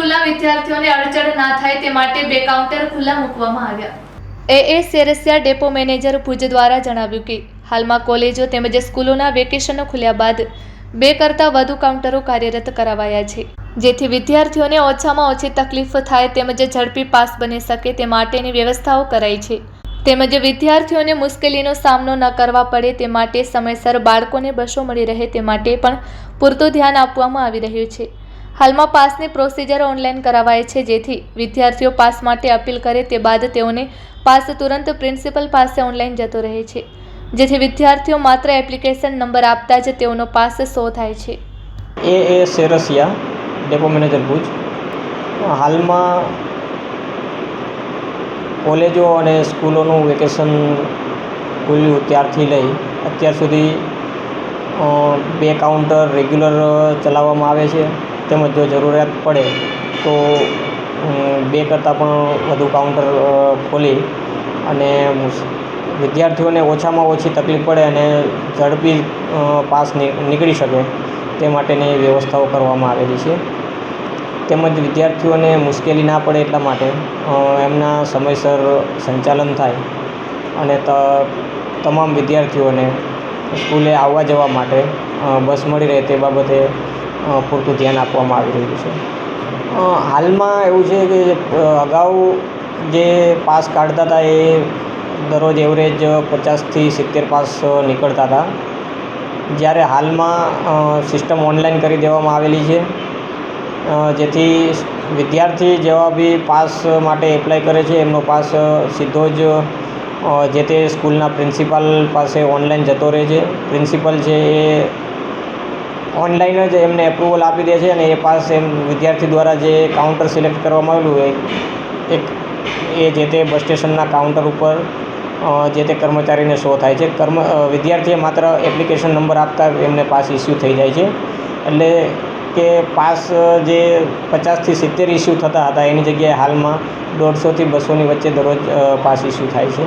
સ્કૂલના વિદ્યાર્થીઓને અડચણ ના થાય તે માટે 2 કાઉન્ટર ખુલ્લા મૂકવામાં આવ્યા। એ સેરસિયા ડેપો મેનેજર ભુજ દ્વારા જણાવ્યું કે હાલમાં કોલેજો તેમજ સ્કૂલોના વેકેશનો ખુલ્યા બાદ 2 કરતાં વધુ કાઉન્ટરો કાર્યરત કરાવાયા છે, જેથી વિદ્યાર્થીઓને ઓછામાં ઓછી તકલીફ થાય તેમજ ઝડપી પાસ બની શકે તે માટેની વ્યવસ્થાઓ કરાઈ છે, તેમજ વિદ્યાર્થીઓને મુશ્કેલીનો સામનો ન કરવા પડે તે માટે સમયસર બાળકોને બસો મળી રહે તે માટે પણ પૂરતું ધ્યાન આપવામાં આવી રહ્યું છે। હાલમાં પાસની પ્રોસિજર ઓનલાઈન કરાવાય છે, જેથી વિદ્યાર્થીઓ પાસ માટે અપીલ કરે તે બાદ તેઓને પાસ તુરંત પ્રિન્સિપલ પાસે ઓનલાઈન જતો રહે છે, જેથી વિદ્યાર્થીઓ માત્ર એપ્લિકેશન નંબર આપતા જ તેઓનો પાસ શો થાય છે। એ સેરસિયા ડેપો મેનેજર ભુજ। હાલમાં કોલેજો અને સ્કૂલોનું વેકેશન ખુલ્યું ત્યારથી લઈ અત્યાર સુધી 2 કાઉન્ટર રેગ્યુલર ચલાવવામાં આવે છે, તેમજ જો જરૂરિયાત પડે તો 2 કરતાં પણ વધુ કાઉન્ટર ખોલી અને વિદ્યાર્થીઓને ઓછામાં ઓછી તકલીફ પડે અને ઝડપી પાસ નીકળી શકે તે માટેની વ્યવસ્થાઓ કરવામાં આવેલી છે, તેમજ વિદ્યાર્થીઓને મુશ્કેલી ના પડે એટલા માટે એમના સમયસર સંચાલન થાય અને તમામ વિદ્યાર્થીઓને સ્કૂલે આવવા જવા માટે બસ મળી રહે તે બાબતે પૂરતું ધ્યાન આપવામાં આવી રહ્યું છે। હાલમાં એવું છે કે અગાઉ જે પાસ કાઢતા હતા એ દરરોજ એવરેજ 50થી 70 પાસ નીકળતા હતા, જ્યારે હાલમાં સિસ્ટમ ઓનલાઈન કરી દેવામાં આવેલી છે, જેથી વિદ્યાર્થી જેવા બી પાસ માટે એપ્લાય કરે છે એમનો પાસ સીધો જ જે તે સ્કૂલના પ્રિન્સિપાલ પાસે ઓનલાઈન જતો રહે છે। પ્રિન્સિપલ છે એ ઓનલાઈન જ એમને એપ્રુવલ આપી દે છે અને એ પાસ વિદ્યાર્થી દ્વારા જે કાઉન્ટર સિલેક્ટ કરવામાં આવેલું હોય એ જે તે બસ સ્ટેશનના કાઉન્ટર ઉપર જે તે કર્મચારીને શો થાય છે। વિદ્યાર્થીએ માત્ર એપ્લિકેશન નંબર આપતા એમને પાસ ઇસ્યુ થઈ જાય છે, એટલે કે પાસ જે 50થી 70 ઇસ્યુ થતા હતા એની જગ્યાએ હાલમાં 150થી 200ની વચ્ચે દરરોજ પાસ ઇસ્યુ થાય છે।